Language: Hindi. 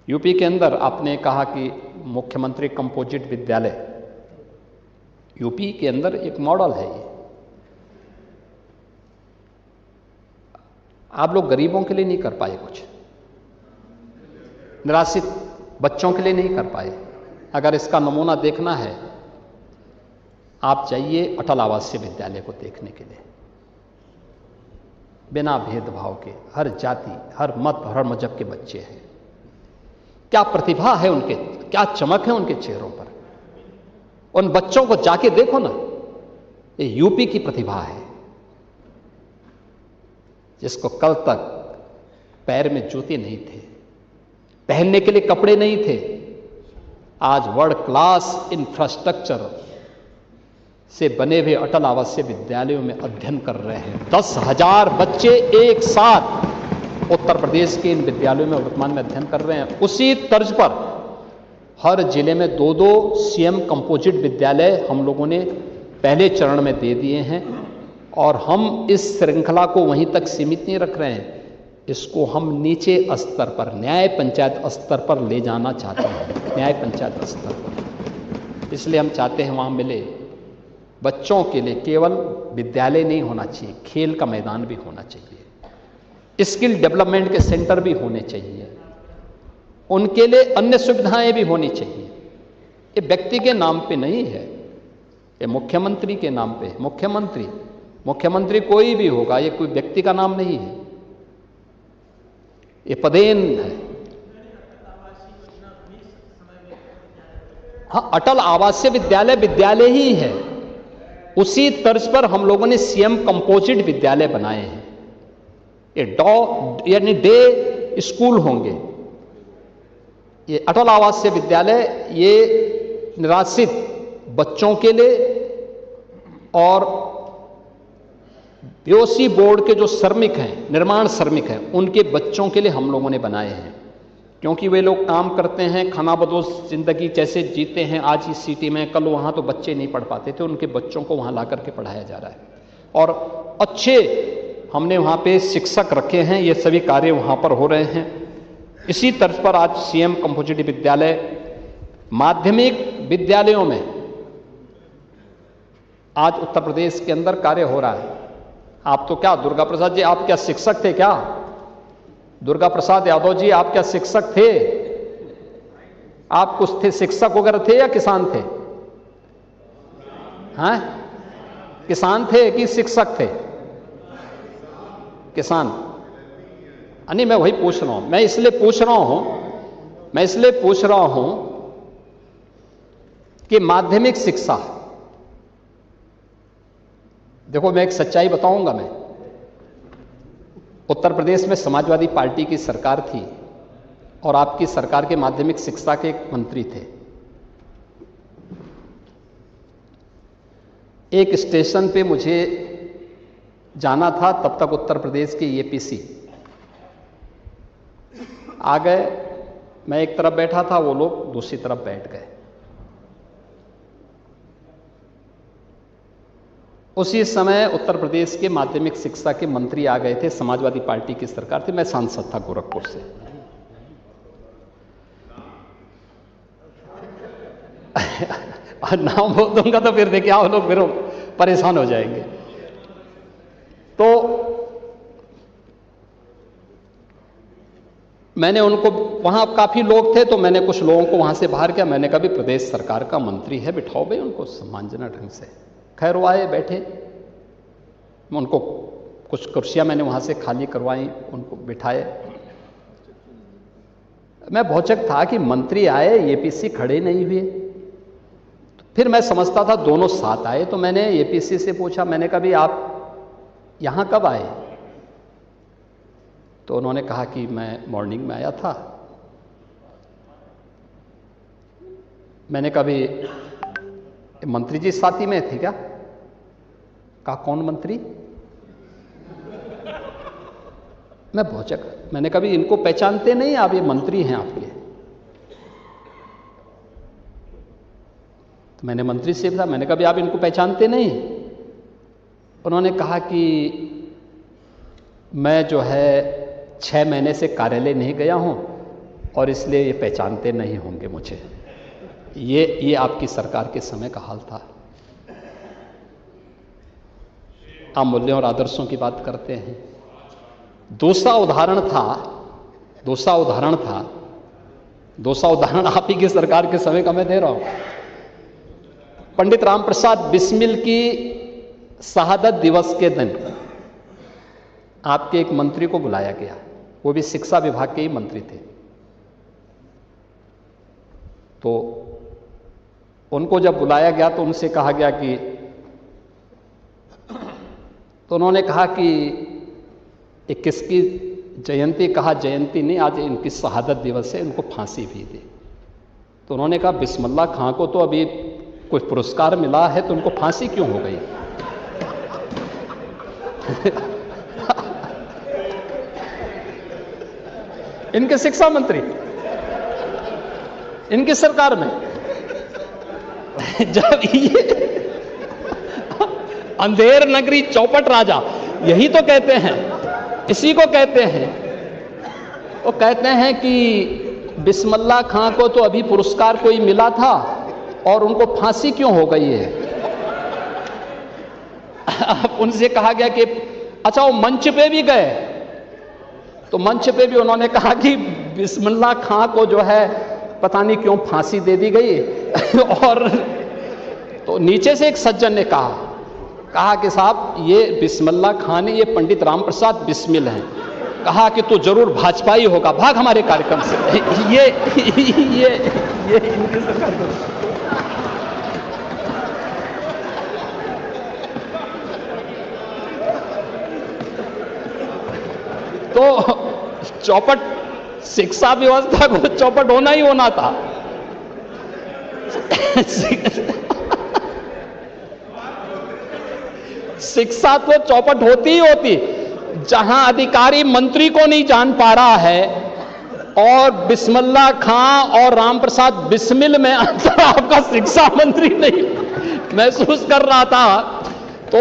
यूपी के अंदर आपने कहा कि मुख्यमंत्री कंपोजिट विद्यालय, यूपी के अंदर एक मॉडल है ये। आप लोग गरीबों के लिए नहीं कर पाए, कुछ निराश्रित बच्चों के लिए नहीं कर पाए। अगर इसका नमूना देखना है, आप जाइए अटल आवासीय विद्यालय को देखने के लिए। बिना भेदभाव के हर जाति, हर मत, हर मजहब के बच्चे हैं। क्या प्रतिभा है उनके, क्या चमक है उनके चेहरों पर। उन बच्चों को जाके देखो ना, ये यूपी की प्रतिभा है, जिसको कल तक पैर में जूते नहीं थे, पहनने के लिए कपड़े नहीं थे, आज वर्ल्ड क्लास इंफ्रास्ट्रक्चर से बने हुए अटल आवासीय विद्यालयों में अध्ययन कर रहे हैं। 10,000 बच्चे एक साथ उत्तर प्रदेश के इन विद्यालयों में वर्तमान में अध्ययन कर रहे हैं। उसी तर्ज पर हर जिले में 2-2 सीएम कंपोजिट विद्यालय हम लोगों ने पहले चरण में दे दिए हैं, और हम इस श्रृंखला को वहीं तक सीमित नहीं रख रहे हैं। इसको हम नीचे स्तर पर, न्याय पंचायत स्तर पर ले जाना चाहते हैं, न्याय पंचायत स्तर पर। इसलिए हम चाहते हैं वहाँ मिले बच्चों के लिए केवल विद्यालय नहीं होना चाहिए, खेल का मैदान भी होना चाहिए, स्किल डेवलपमेंट के सेंटर भी होने चाहिए, उनके लिए अन्य सुविधाएं भी होनी चाहिए। ये व्यक्ति के नाम पे नहीं है, ये मुख्यमंत्री के नाम पे। मुख्यमंत्री कोई भी होगा, ये कोई व्यक्ति का नाम नहीं है, ये पदेन है। हाँ, अटल आवासीय विद्यालय विद्यालय ही है। उसी तर्ज पर हम लोगों ने सीएम कंपोजिट विद्यालय बनाए हैं। ये यानी डे स्कूल होंगे। ये अटल आवासीय विद्यालय ये निराश्रित बच्चों के लिए और बीओसी बोर्ड के जो श्रमिक हैं, निर्माण श्रमिक हैं, उनके बच्चों के लिए हम लोगों ने बनाए हैं। क्योंकि वे लोग काम करते हैं, खानाबदोश जिंदगी जैसे जीते हैं, आज इस सिटी में, कल वहाँ, तो बच्चे नहीं पढ़ पाते थे, उनके बच्चों को वहाँ ला करके पढ़ाया जा रहा है। और अच्छे हमने वहाँ पे शिक्षक रखे हैं, ये सभी कार्य वहाँ पर हो रहे हैं। इसी तर्ज पर आज सीएम कंपोजिट विद्यालय माध्यमिक विद्यालयों में आज उत्तर प्रदेश के अंदर कार्य हो रहा है। आप तो क्या दुर्गा प्रसाद जी, आप क्या शिक्षक थे क्या? दुर्गा प्रसाद यादव जी, आप क्या शिक्षक थे? आप कुछ थे, शिक्षक वगैरह थे या किसान थे? हाँ, किसान थे कि शिक्षक थे? किसान। नहीं, मैं वही पूछ रहा हूं, मैं इसलिए पूछ रहा हूं कि माध्यमिक शिक्षा, देखो मैं एक सच्चाई बताऊंगा। मैं उत्तर प्रदेश में समाजवादी पार्टी की सरकार थी और आपकी सरकार के माध्यमिक शिक्षा के एक मंत्री थे। एक स्टेशन पे मुझे जाना था, तब तक उत्तर प्रदेश के एपीसी आ गए। मैं एक तरफ बैठा था, वो लोग दूसरी तरफ बैठ गए। उसी समय उत्तर प्रदेश के माध्यमिक शिक्षा के मंत्री आ गए थे, समाजवादी पार्टी की सरकार थी। मैं सांसद था गोरखपुर से। नाम बोल दूंगा तो फिर देखिए आप लोग फिर परेशान हो जाएंगे। तो मैंने उनको, वहां काफी लोग थे, तो मैंने कुछ लोगों को वहां से बाहर किया। मैंने कहा भी प्रदेश सरकार का मंत्री है, बिठाओ भाई उनको सम्मानजनक ढंग से। खैर वो आए, बैठे। उनको कुछ कुर्सियां मैंने वहां से खाली करवाई, उनको बिठाए। मैं भौचक था कि मंत्री आए, एपीसी खड़े नहीं हुए। फिर मैं समझता था दोनों साथ आए, तो मैंने एपीसी से पूछा, मैंने कहा भी आप यहां कब आए? तो उन्होंने कहा कि मैं मॉर्निंग में आया था। मैंने कहा भी मंत्री जी साथी में थे क्या? कहा कौन मंत्री? मैं भौचक। मैंने कहा भी इनको पहचानते नहीं आप, ये मंत्री हैं आपके? तो मैंने मंत्री से पूछा, मैंने कहा भी आप इनको पहचानते नहीं? उन्होंने कहा कि मैं जो है 6 महीने से कार्यालय नहीं गया हूं और इसलिए ये पहचानते नहीं होंगे मुझे। ये आपकी सरकार के समय का हाल था। आप मूल्यों और आदर्शों की बात करते हैं। दूसरा उदाहरण आप ही की सरकार के समय का मैं दे रहा हूं। पंडित राम प्रसाद बिस्मिल की शहादत दिवस के दिन आपके एक मंत्री को बुलाया गया, वो भी शिक्षा विभाग के ही मंत्री थे। तो उनको जब बुलाया गया तो उनसे कहा गया कि, तो उन्होंने कहा कि ये किसकी जयंती, कहा जयंती नहीं, आज इनकी शहादत दिवस है, इनको फांसी भी दे। तो उन्होंने कहा बिस्मिल्लाह खां को तो अभी कोई पुरस्कार मिला है तो उनको फांसी क्यों हो गई? इनके शिक्षा मंत्री इनकी सरकार में जब ये अंधेर नगरी चौपट राजा, यही तो कहते हैं, इसी को कहते हैं। वो कहते हैं कि बिस्मिल्लाह खां को तो अभी पुरस्कार कोई मिला था और उनको फांसी क्यों हो गई है? उनसे कहा गया कि अच्छा वो मंच पे भी गए, तो मंच पे भी उन्होंने कहा कि बिस्मिल्लाह खां को जो है पता नहीं क्यों फांसी दे दी गई। और तो नीचे से एक सज्जन ने कहा कि साहब ये बिस्मिल्लाह खां ने, ये पंडित राम प्रसाद बिस्मिल हैं, कहा कि तू जरूर भाजपाई होगा, भाग हमारे कार्यक्रम से। ये इनकी सरकार। तो चौपट, शिक्षा व्यवस्था को चौपट होना ही होना था। शिक्षा तो चौपट होती ही होती। जहां अधिकारी मंत्री को नहीं जान पा रहा है और बिस्मिल्लाह खां और राम प्रसाद बिस्मिल में अंतर आपका शिक्षा मंत्री नहीं महसूस कर रहा था, तो